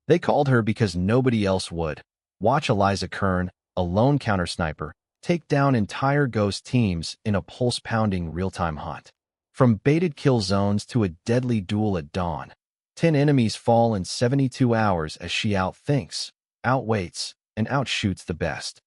They called her because nobody else would. Watch Eliza Kern, a lone counter-sniper, take down entire ghost teams in a pulse-pounding real-time hunt. From baited kill zones to a deadly duel at dawn. 10 enemies fall in 72 hours as she outthinks, outwaits, and outshoots the best.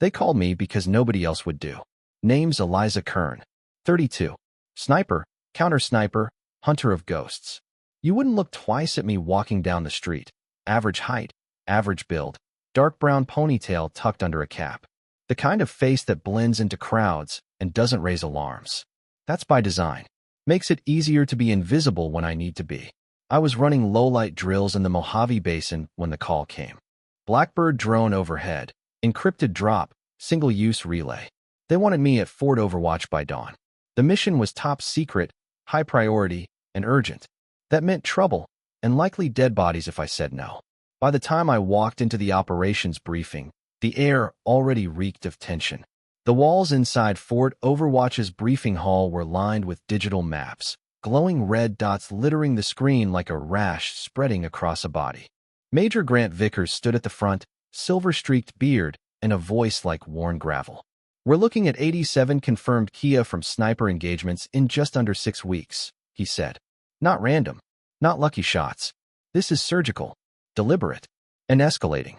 They called me because nobody else would do. Name's Eliza Kern. 32. Sniper, counter-sniper, hunter of ghosts. You wouldn't look twice at me walking down the street. Average height, average build, dark brown ponytail tucked under a cap. The kind of face that blends into crowds and doesn't raise alarms. That's by design. Makes it easier to be invisible when I need to be. I was running low-light drills in the Mojave Basin when the call came. Blackbird drone overhead, encrypted drop, single-use relay. They wanted me at Fort Overwatch by dawn. The mission was top secret, high priority, and urgent. That meant trouble, and likely dead bodies if I said no. By the time I walked into the operations briefing, the air already reeked of tension. The walls inside Fort Overwatch's briefing hall were lined with digital maps, glowing red dots littering the screen like a rash spreading across a body. Major Grant Vickers stood at the front, silver-streaked beard, and a voice like worn gravel. We're looking at 87 confirmed Kia from sniper engagements in just under 6 weeks, he said. Not random, not lucky shots. This is surgical, deliberate, and escalating.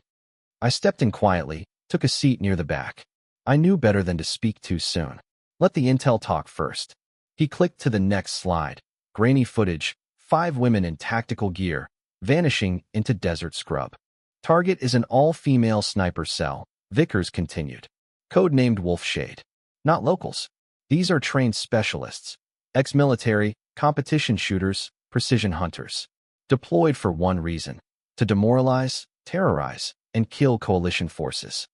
I stepped in quietly, took a seat near the back. I knew better than to speak too soon. Let the intel talk first. He clicked to the next slide. Grainy footage, 5 women in tactical gear, vanishing into desert scrub. Target is an all-female sniper cell, Vickers continued. Codenamed Wolfshade. Not locals. These are trained specialists. Ex-military, competition shooters, precision hunters. Deployed for one reason. To demoralize, terrorize, and kill coalition forces.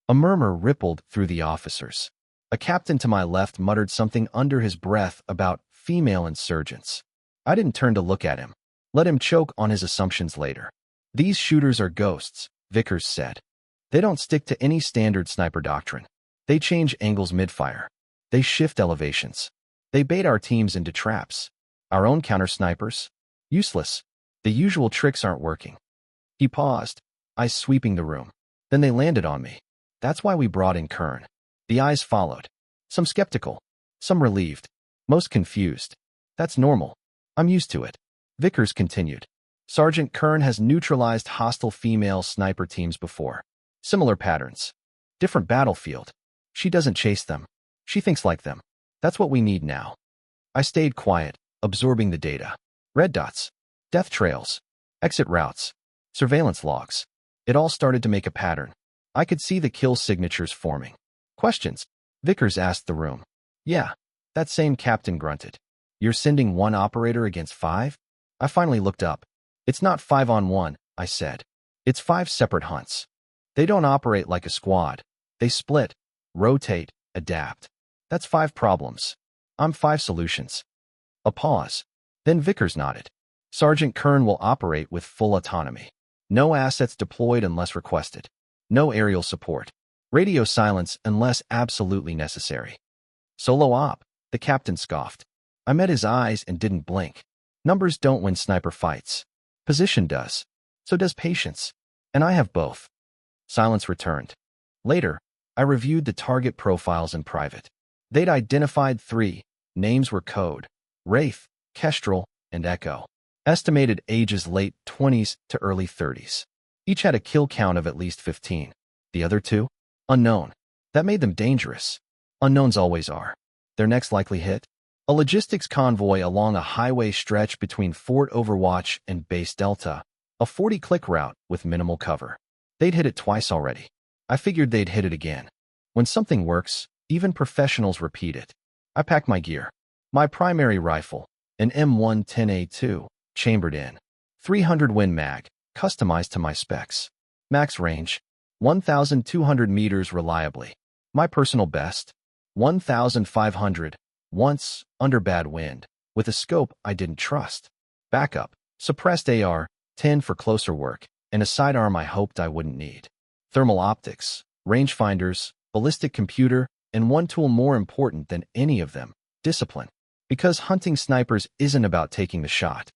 A murmur rippled through the officers. A captain to my left muttered something under his breath about female insurgents. I didn't turn to look at him. Let him choke on his assumptions later. These shooters are ghosts, Vickers said. They don't stick to any standard sniper doctrine. They change angles mid-fire. They shift elevations. They bait our teams into traps. Our own counter-snipers? Useless. The usual tricks aren't working. He paused, eyes sweeping the room. Then they landed on me. That's why we brought in Kern. The eyes followed. Some skeptical. Some relieved. Most confused. That's normal. I'm used to it. Vickers continued. Sergeant Kern has neutralized hostile female sniper teams before. Similar patterns. Different battlefield. She doesn't chase them. She thinks like them. That's what we need now. I stayed quiet, absorbing the data. Red dots. Death trails. Exit routes. Surveillance logs. It all started to make a pattern. I could see the kill signatures forming. Questions? Vickers asked the room. Yeah. That same captain grunted. You're sending one operator against 5? I finally looked up. It's not 5-on-1, I said. It's 5 separate hunts. They don't operate like a squad. They split, rotate, adapt. That's 5 problems. I'm 5 solutions. A pause. Then Vickers nodded. Sergeant Kern will operate with full autonomy. No assets deployed unless requested. No aerial support. Radio silence unless absolutely necessary. Solo op, the captain scoffed. I met his eyes and didn't blink. Numbers don't win sniper fights. Position does. So does patience. And I have both. Silence returned. Later, I reviewed the target profiles in private. They'd identified 3. Names were code. Wraith, Kestrel, and Echo. Estimated ages late 20s to early 30s. Each had a kill count of at least 15. The other 2? Unknown. That made them dangerous. Unknowns always are. Their next likely hit? A logistics convoy along a highway stretch between Fort Overwatch and Base Delta. A 40-click route with minimal cover. They'd hit it twice already. I figured they'd hit it again. When something works, even professionals repeat it. I packed my gear. My primary rifle, an M110A2, chambered in. 300 Win Mag, customized to my specs. Max range, 1,200 meters reliably. My personal best, 1,500, once, under bad wind, with a scope I didn't trust. Backup, suppressed AR, 10 for closer work, and a sidearm I hoped I wouldn't need. Thermal optics, rangefinders, ballistic computer, and one tool more important than any of them, discipline. Because hunting snipers isn't about taking the shot.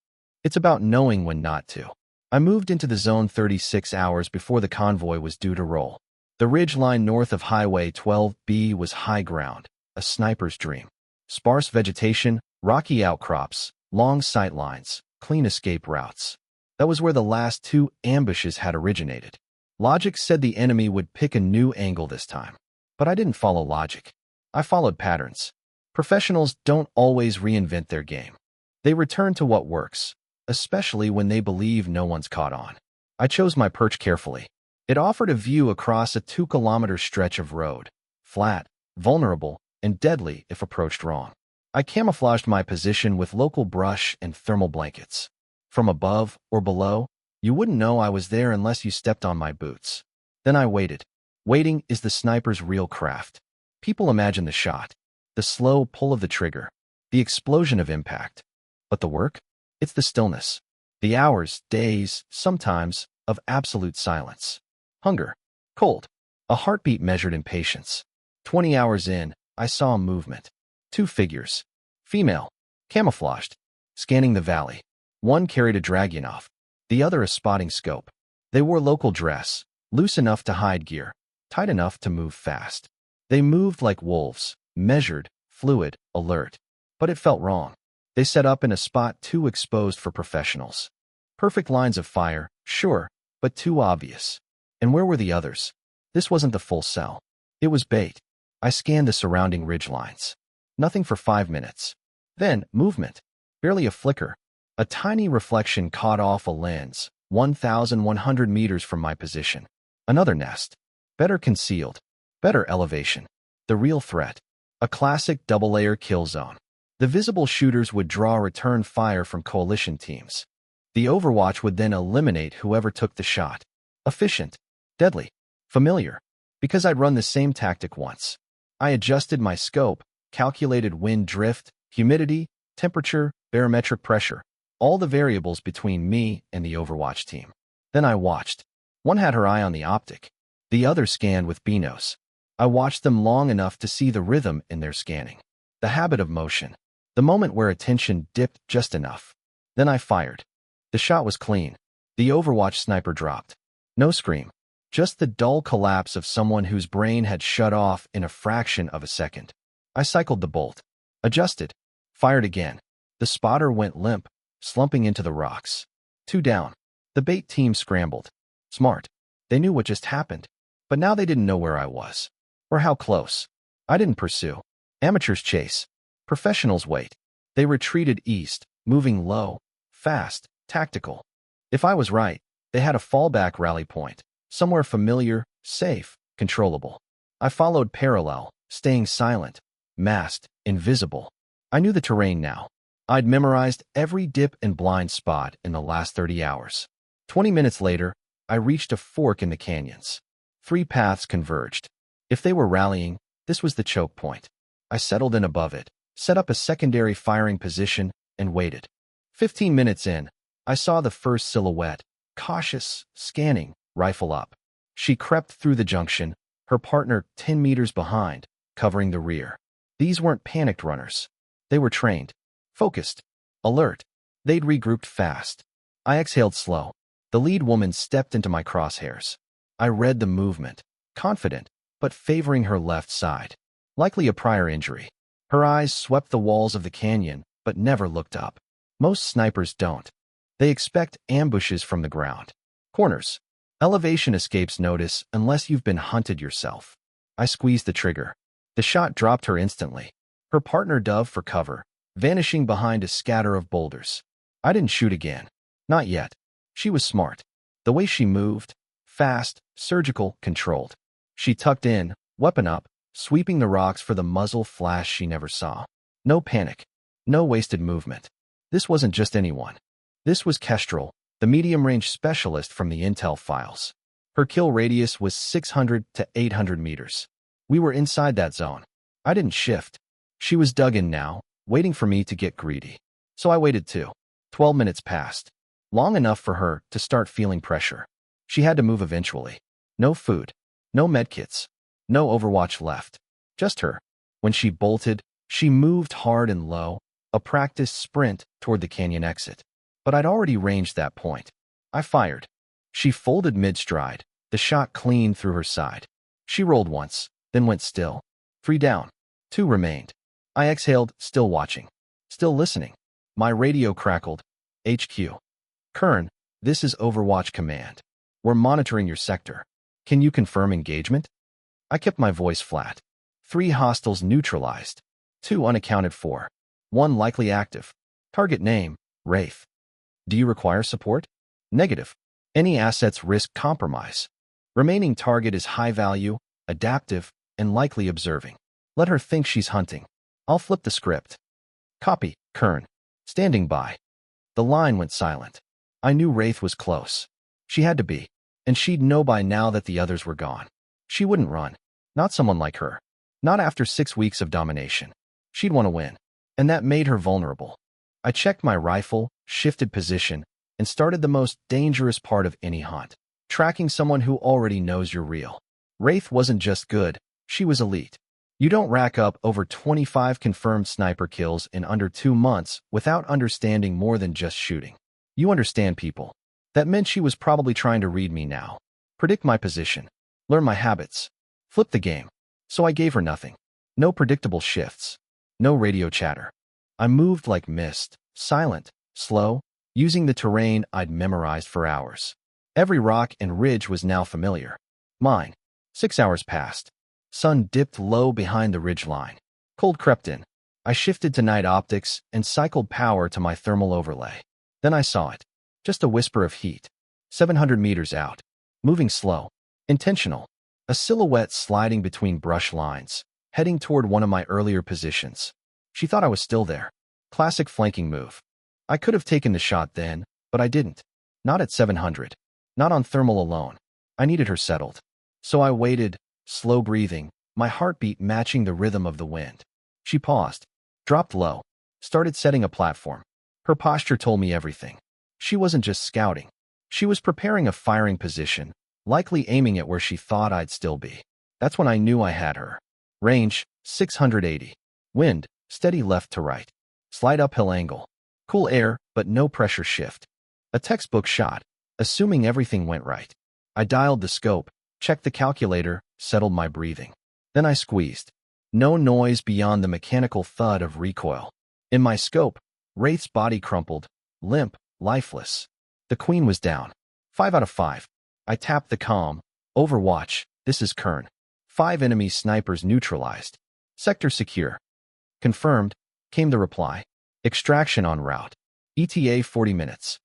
It's about knowing when not to. I moved into the zone 36 hours before the convoy was due to roll. The ridge line north of Highway 12B was high ground, a sniper's dream. Sparse vegetation, rocky outcrops, long sight lines, clean escape routes. That was where the last two ambushes had originated. Logic said the enemy would pick a new angle this time. But I didn't follow logic. I followed patterns. Professionals don't always reinvent their game. They return to what works, especially when they believe no one's caught on. I chose my perch carefully. It offered a view across a 2-kilometer stretch of road, flat, vulnerable, and deadly if approached wrong. I camouflaged my position with local brush and thermal blankets. From above or below, you wouldn't know I was there unless you stepped on my boots. Then I waited. Waiting is the sniper's real craft. People imagine the shot, the slow pull of the trigger, the explosion of impact. But the work? It's the stillness. The hours, days, sometimes, of absolute silence. Hunger. Cold. A heartbeat measured in patience. 20 hours in, I saw a movement. 2 figures. Female. Camouflaged. Scanning the valley. One carried a Dragunov, the other a spotting scope. They wore local dress, loose enough to hide gear, tight enough to move fast. They moved like wolves, measured, fluid, alert. But it felt wrong. They set up in a spot too exposed for professionals. Perfect lines of fire, sure, but too obvious. And where were the others? This wasn't the full cell. It was bait. I scanned the surrounding ridgelines. Nothing for 5 minutes. Then, movement. Barely a flicker. A tiny reflection caught off a lens, 1,100 meters from my position. Another nest. Better concealed. Better elevation. The real threat. A classic double-layer kill zone. The visible shooters would draw return fire from coalition teams. The Overwatch would then eliminate whoever took the shot. Efficient. Deadly. Familiar. Because I'd run the same tactic once. I adjusted my scope, calculated wind drift, humidity, temperature, barometric pressure. All the variables between me and the Overwatch team. Then I watched. One had her eye on the optic. The other scanned with binos. I watched them long enough to see the rhythm in their scanning. The habit of motion. The moment where attention dipped just enough. Then I fired. The shot was clean. The Overwatch sniper dropped. No scream. Just the dull collapse of someone whose brain had shut off in a fraction of a second. I cycled the bolt. Adjusted. Fired again. The spotter went limp, slumping into the rocks. 2 down. The bait team scrambled. Smart. They knew what just happened. But now they didn't know where I was. Or how close. I didn't pursue. Amateurs chase. Professionals wait. They retreated east, moving low, fast, tactical. If I was right, they had a fallback rally point. Somewhere familiar, safe, controllable. I followed parallel, staying silent, masked, invisible. I knew the terrain now. I'd memorized every dip and blind spot in the last 30 hours. 20 minutes later, I reached a fork in the canyons. 3 paths converged. If they were rallying, this was the choke point. I settled in above it, set up a secondary firing position, and waited. 15 minutes in, I saw the first silhouette, cautious, scanning, rifle up. She crept through the junction, her partner 10 meters behind, covering the rear. These weren't panicked runners. They were trained. Focused. Alert. They'd regrouped fast. I exhaled slow. The lead woman stepped into my crosshairs. I read the movement. Confident, but favoring her left side. Likely a prior injury. Her eyes swept the walls of the canyon, but never looked up. Most snipers don't. They expect ambushes from the ground. Corners. Elevation escapes notice unless you've been hunted yourself. I squeezed the trigger. The shot dropped her instantly. Her partner dove for cover, vanishing behind a scatter of boulders. I didn't shoot again. Not yet. She was smart. The way she moved, fast, surgical, controlled. She tucked in, weapon up, sweeping the rocks for the muzzle flash she never saw. No panic. No wasted movement. This wasn't just anyone. This was Kestrel, the medium-range specialist from the intel files. Her kill radius was 600 to 800 meters. We were inside that zone. I didn't shift. She was dug in now, waiting for me to get greedy. So I waited too. 12 minutes passed. Long enough for her to start feeling pressure. She had to move eventually. No food. No medkits. No Overwatch left. Just her. When she bolted, she moved hard and low, a practiced sprint toward the canyon exit. But I'd already ranged that point. I fired. She folded mid-stride, the shot clean through her side. She rolled once, then went still. 3 down. 2 remained. I exhaled, still watching. Still listening. My radio crackled. HQ. Kern, this is Overwatch Command. We're monitoring your sector. Can you confirm engagement? I kept my voice flat. 3 hostiles neutralized. 2 unaccounted for. 1 likely active. Target name, Wraith. Do you require support? Negative. Any assets risk compromise. Remaining target is high value, adaptive, and likely observing. Let her think she's hunting. I'll flip the script. Copy, Kern. Standing by. The line went silent. I knew Wraith was close. She had to be. And she'd know by now that the others were gone. She wouldn't run. Not someone like her. Not after 6 weeks of domination. She'd want to win. And that made her vulnerable. I checked my rifle, shifted position, and started the most dangerous part of any hunt. Tracking someone who already knows you're real. Wraith wasn't just good, she was elite. You don't rack up over 25 confirmed sniper kills in under 2 months without understanding more than just shooting. You understand people. That meant she was probably trying to read me now. Predict my position. Learn my habits. Flip the game. So I gave her nothing. No predictable shifts. No radio chatter. I moved like mist, silent, slow, using the terrain I'd memorized for hours. Every rock and ridge was now familiar. Mine. 6 hours passed. Sun dipped low behind the ridge line. Cold crept in. I shifted to night optics and cycled power to my thermal overlay. Then I saw it. Just a whisper of heat. 700 meters out. Moving slow. Intentional. A silhouette sliding between brush lines, heading toward one of my earlier positions. She thought I was still there. Classic flanking move. I could have taken the shot then, but I didn't. Not at 700. Not on thermal alone. I needed her settled. So I waited, slow breathing, my heartbeat matching the rhythm of the wind. She paused, dropped low, started setting a platform. Her posture told me everything. She wasn't just scouting. She was preparing a firing position, likely aiming at where she thought I'd still be. That's when I knew I had her. Range, 680. Wind, steady left to right. Slight uphill angle. Cool air, but no pressure shift. A textbook shot, assuming everything went right. I dialed the scope, checked the calculator, settled my breathing. Then I squeezed. No noise beyond the mechanical thud of recoil. In my scope, Wraith's body crumpled, limp, lifeless. The queen was down. 5 out of 5. I tapped the comm. Overwatch, this is Kern. 5 enemy snipers neutralized. Sector secure. Confirmed, came the reply. Extraction en route. ETA 40 minutes.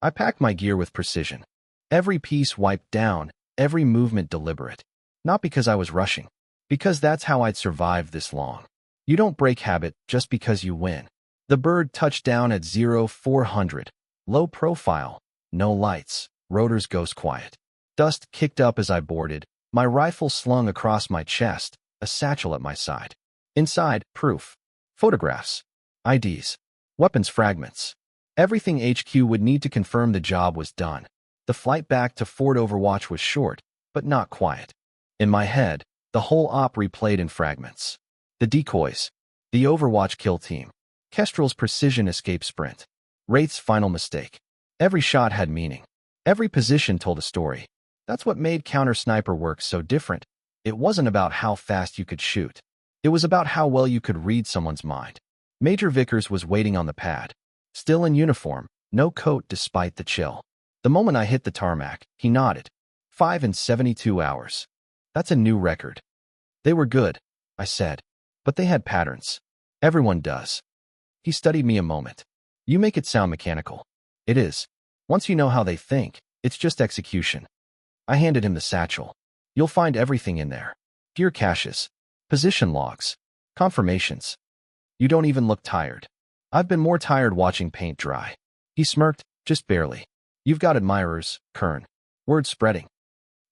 I packed my gear with precision. Every piece wiped down, every movement deliberate. Not because I was rushing. Because that's how I'd survived this long. You don't break habit just because you win. The bird touched down at 0400. Low profile. No lights. Rotors ghost quiet. Dust kicked up as I boarded. My rifle slung across my chest, a satchel at my side. Inside, proof. Photographs. IDs. Weapons fragments. Everything HQ would need to confirm the job was done. The flight back to Fort Overwatch was short, but not quiet. In my head, the whole op replayed in fragments. The decoys. The Overwatch kill team. Kestrel's precision escape sprint. Wraith's final mistake. Every shot had meaning. Every position told a story. That's what made counter-sniper work so different. It wasn't about how fast you could shoot. It was about how well you could read someone's mind. Major Vickers was waiting on the pad. Still in uniform, no coat despite the chill. The moment I hit the tarmac, he nodded. 5 in 72 hours. That's a new record. They were good, I said. But they had patterns. Everyone does. He studied me a moment. You make it sound mechanical. It is. Once you know how they think, it's just execution. I handed him the satchel. You'll find everything in there. Gear caches. Position logs. Confirmations. You don't even look tired. I've been more tired watching paint dry. He smirked, just barely. You've got admirers, Kern. Word spreading.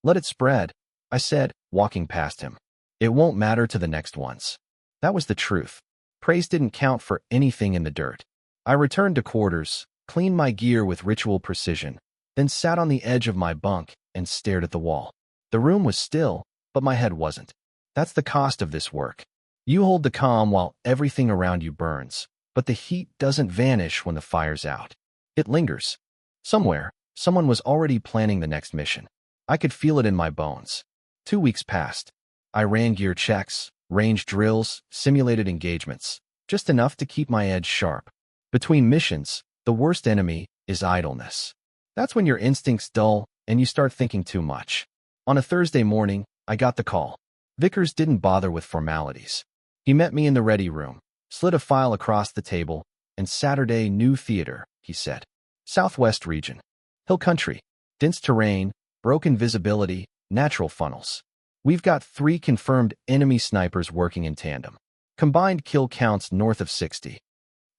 Let it spread, I said, walking past him. It won't matter to the next ones. That was the truth. Praise didn't count for anything in the dirt. I returned to quarters, cleaned my gear with ritual precision, then sat on the edge of my bunk and stared at the wall. The room was still, but my head wasn't. That's the cost of this work. You hold the calm while everything around you burns. But the heat doesn't vanish when the fire's out. It lingers. Somewhere, someone was already planning the next mission. I could feel it in my bones. 2 weeks passed. I ran gear checks, range drills, simulated engagements, just enough to keep my edge sharp. Between missions, the worst enemy is idleness. That's when your instincts dull and you start thinking too much. On a Thursday morning, I got the call. Vickers didn't bother with formalities. He met me in the ready room, slid a file across the table, and Saturday New Theater, he said. Southwest region. Hill country. Dense terrain, broken visibility, natural funnels. We've got 3 confirmed enemy snipers working in tandem. Combined kill counts north of 60.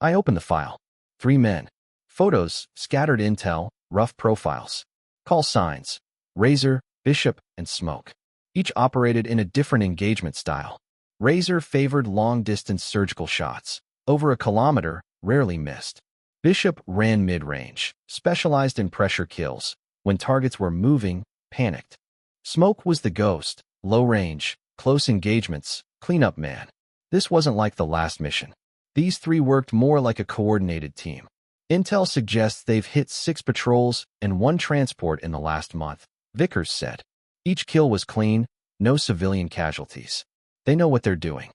I opened the file. 3 men. Photos, scattered intel, rough profiles. Call signs. Razor, Bishop, and Smoke. Each operated in a different engagement style. Razor favored long-distance surgical shots. Over a kilometer, rarely missed. Bishop ran mid-range, specialized in pressure kills. When targets were moving, panicked. Smoke was the ghost, low-range, close engagements, cleanup man. This wasn't like the last mission. These 3 worked more like a coordinated team. Intel suggests they've hit 6 patrols and 1 transport in the last month, Vickers said. Each kill was clean, no civilian casualties. They know what they're doing.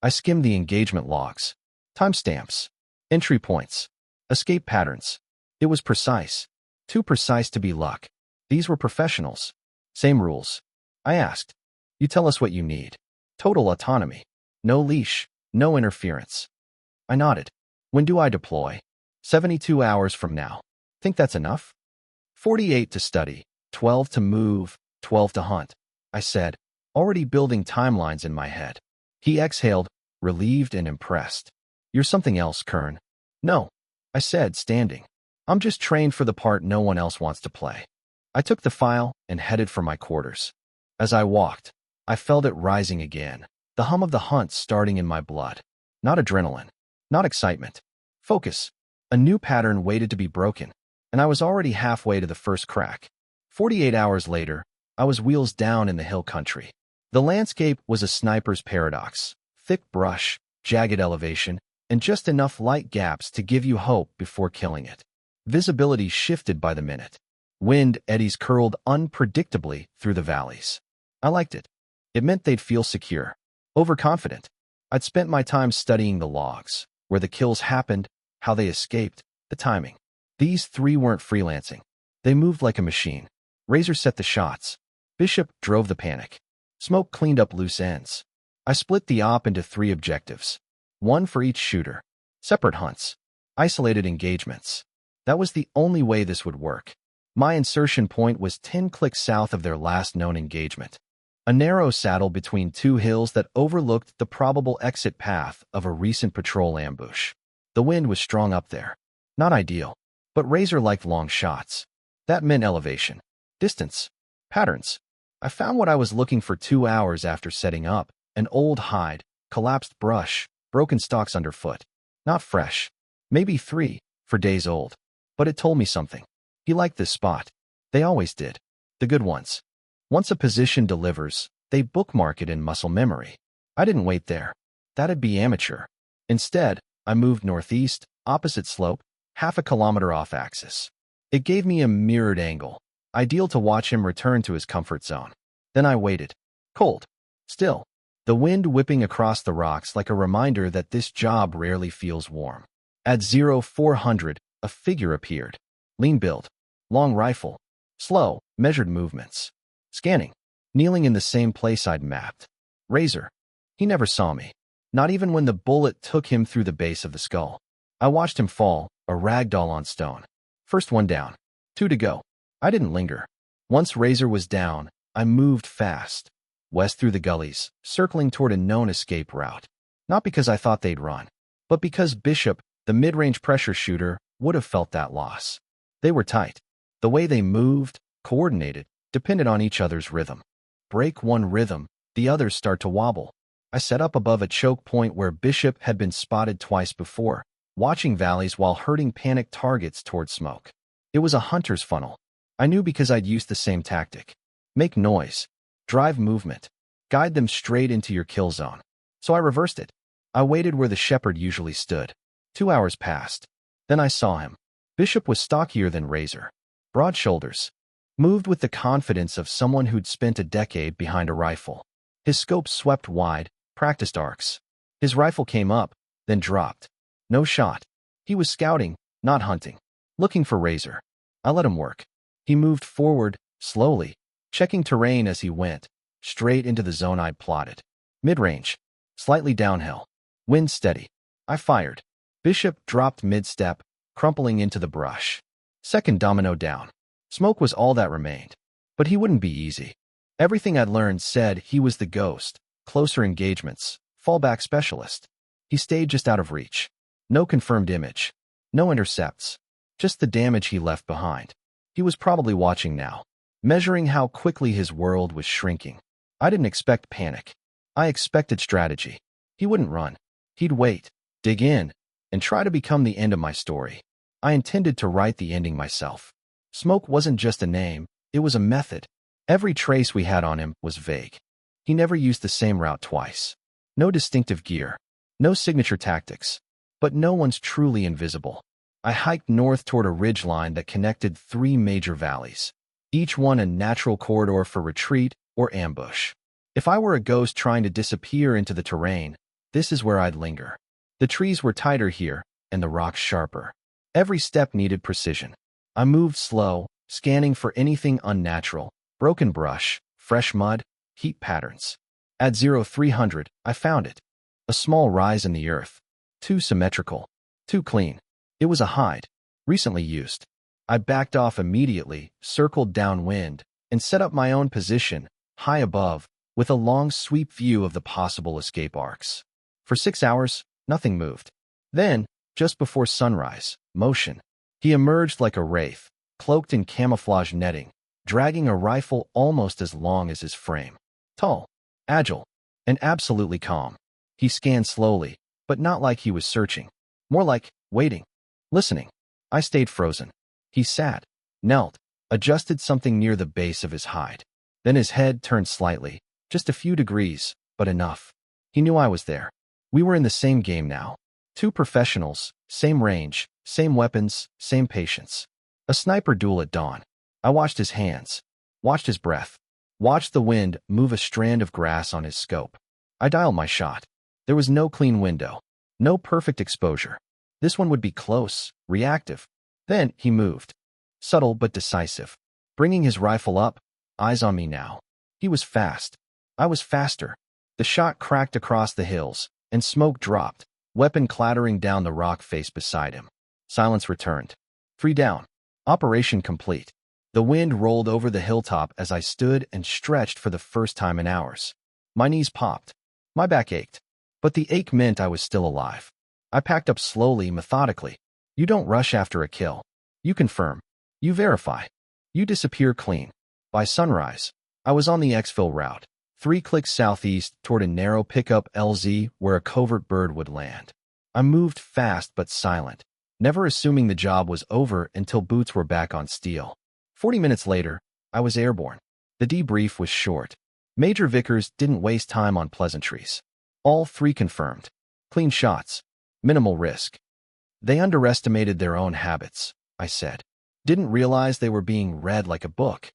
I skimmed the engagement logs. Timestamps. Entry points. Escape patterns. It was precise. Too precise to be luck. These were professionals. Same rules. I asked. You tell us what you need. Total autonomy. No leash. No interference. I nodded. When do I deploy? 72 hours from now. Think that's enough? 48 to study, 12 to move, 12 to hunt, I said, already building timelines in my head. He exhaled, relieved and impressed. You're something else, Kern. No, I said, standing. I'm just trained for the part no one else wants to play. I took the file and headed for my quarters. As I walked, I felt it rising again, the hum of the hunt starting in my blood. Not adrenaline, not excitement. Focus. A new pattern waited to be broken, and I was already halfway to the first crack. 48 hours later, I was wheels down in the hill country. The landscape was a sniper's paradox. Thick brush, jagged elevation, and just enough light gaps to give you hope before killing it. Visibility shifted by the minute. Wind eddies curled unpredictably through the valleys. I liked it. It meant they'd feel secure. Overconfident. I'd spent my time studying the logs, where the kills happened, how they escaped, the timing. These 3 weren't freelancing. They moved like a machine. Razor set the shots. Bishop drove the panic. Smoke cleaned up loose ends. I split the op into 3 objectives. 1 for each shooter. Separate hunts. Isolated engagements. That was the only way this would work. My insertion point was 10 clicks south of their last known engagement. A narrow saddle between 2 hills that overlooked the probable exit path of a recent patrol ambush. The wind was strong up there. Not ideal, but Razor liked long shots. That meant elevation, distance, patterns. I found what I was looking for 2 hours after setting up, an old hide, collapsed brush, broken stalks underfoot. Not fresh, maybe 3, for days old. But it told me something. He liked this spot. They always did. The good ones. Once a position delivers, they bookmark it in muscle memory. I didn't wait there. That'd be amateur. Instead, I moved northeast, opposite slope, half a kilometer off axis. It gave me a mirrored angle, ideal to watch him return to his comfort zone. Then I waited. Cold. Still. The wind whipping across the rocks like a reminder that this job rarely feels warm. At 0400, a figure appeared. Lean build. Long rifle. Slow, measured movements. Scanning. Kneeling in the same place I'd mapped. Razor. He never saw me. Not even when the bullet took him through the base of the skull. I watched him fall, a ragdoll on stone. First one down. 2 to go. I didn't linger. Once Razor was down, I moved fast. West through the gullies, circling toward a known escape route. Not because I thought they'd run, but because Bishop, the mid-range pressure shooter, would have felt that loss. They were tight. The way they moved, coordinated, depended on each other's rhythm. Break one rhythm, the others start to wobble. I set up above a choke point where Bishop had been spotted twice before, watching valleys while herding panicked targets toward Smoke. It was a hunter's funnel. I knew because I'd used the same tactic. Make noise. Drive movement. Guide them straight into your kill zone. So I reversed it. I waited where the shepherd usually stood. 2 hours passed. Then I saw him. Bishop was stockier than Razor. Broad shoulders. Moved with the confidence of someone who'd spent a decade behind a rifle. His scope swept wide, practiced arcs. His rifle came up, then dropped. No shot. He was scouting, not hunting. Looking for Razor. I let him work. He moved forward, slowly, checking terrain as he went, straight into the zone I'd plotted. Mid-range. Slightly downhill. Wind steady. I fired. Bishop dropped mid-step, crumpling into the brush. Second domino down. Smoke was all that remained. But he wouldn't be easy. Everything I'd learned said he was the ghost, closer engagements, fallback specialist. He stayed just out of reach. No confirmed image. No intercepts. Just the damage he left behind. He was probably watching now, measuring how quickly his world was shrinking. I didn't expect panic. I expected strategy. He wouldn't run. He'd wait, dig in, and try to become the end of my story. I intended to write the ending myself. Smoke wasn't just a name, it was a method. Every trace we had on him was vague. He never used the same route twice. No distinctive gear. No signature tactics. But no one's truly invisible. I hiked north toward a ridgeline that connected 3 major valleys, each one a natural corridor for retreat or ambush. If I were a ghost trying to disappear into the terrain, this is where I'd linger. The trees were tighter here, and the rocks sharper. Every step needed precision. I moved slow, scanning for anything unnatural, broken brush, fresh mud, heat patterns. At 0300, I found it. A small rise in the earth. Too symmetrical. Too clean. It was a hide, recently used. I backed off immediately, circled downwind, and set up my own position, high above, with a long sweep view of the possible escape arcs. For 6 hours, nothing moved. Then, just before sunrise, motion. He emerged like a wraith, cloaked in camouflage netting, dragging a rifle almost as long as his frame. Tall, agile, and absolutely calm. He scanned slowly, but not like he was searching. More like waiting. Listening. I stayed frozen. He sat, knelt, adjusted something near the base of his hide. Then his head turned slightly, just a few degrees, but enough. He knew I was there. We were in the same game now. 2 professionals, same range, same weapons, same patience. A sniper duel at dawn. I watched his hands, watched his breath, watched the wind move a strand of grass on his scope. I dialed my shot. There was no clean window, no perfect exposure. This one would be close, reactive. Then he moved. Subtle but decisive. Bringing his rifle up, eyes on me now. He was fast. I was faster. The shot cracked across the hills, and smoke dropped, weapon clattering down the rock face beside him. Silence returned. 3 down. Operation complete. The wind rolled over the hilltop as I stood and stretched for the first time in hours. My knees popped. My back ached. But the ache meant I was still alive. I packed up slowly, methodically. You don't rush after a kill. You confirm. You verify. You disappear clean. By sunrise, I was on the exfil route, 3 clicks southeast toward a narrow pickup LZ where a covert bird would land. I moved fast but silent, never assuming the job was over until boots were back on steel. 40 minutes later, I was airborne. The debrief was short. Major Vickers didn't waste time on pleasantries. All 3 confirmed. Clean shots. Minimal risk. They underestimated their own habits, I said. Didn't realize they were being read like a book.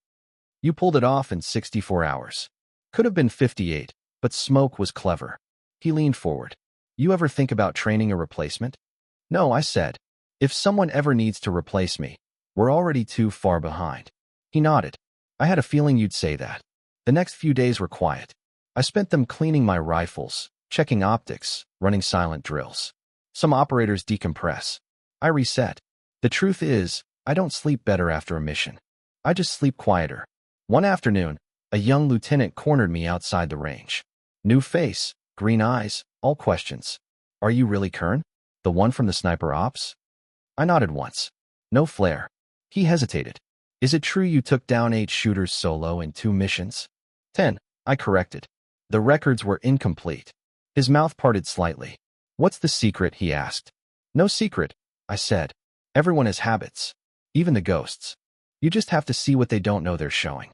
You pulled it off in 64 hours. Could have been 58, but Smoke was clever. He leaned forward. You ever think about training a replacement? No, I said. If someone ever needs to replace me, we're already too far behind. He nodded. I had a feeling you'd say that. The next few days were quiet. I spent them cleaning my rifles, checking optics, running silent drills. Some operators decompress. I reset. The truth is, I don't sleep better after a mission. I just sleep quieter. One afternoon, a young lieutenant cornered me outside the range. New face, green eyes, all questions. Are you really Kern? The one from the sniper ops? I nodded once. No flair. He hesitated. Is it true you took down 8 shooters solo in 2 missions? 10, I corrected. The records were incomplete. His mouth parted slightly. What's the secret, he asked. No secret, I said. Everyone has habits. Even the ghosts. You just have to see what they don't know they're showing.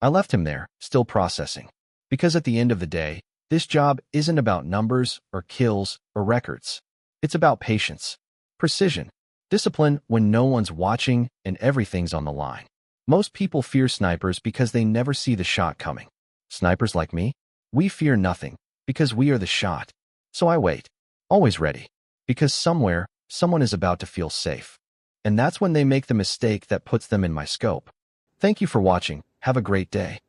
I left him there, still processing. Because at the end of the day, this job isn't about numbers or kills or records. It's about patience, precision, discipline when no one's watching and everything's on the line. Most people fear snipers because they never see the shot coming. Snipers like me, we fear nothing because we are the shot. So I wait, always ready, because somewhere, someone is about to feel safe. And that's when they make the mistake that puts them in my scope. Thank you for watching. Have a great day.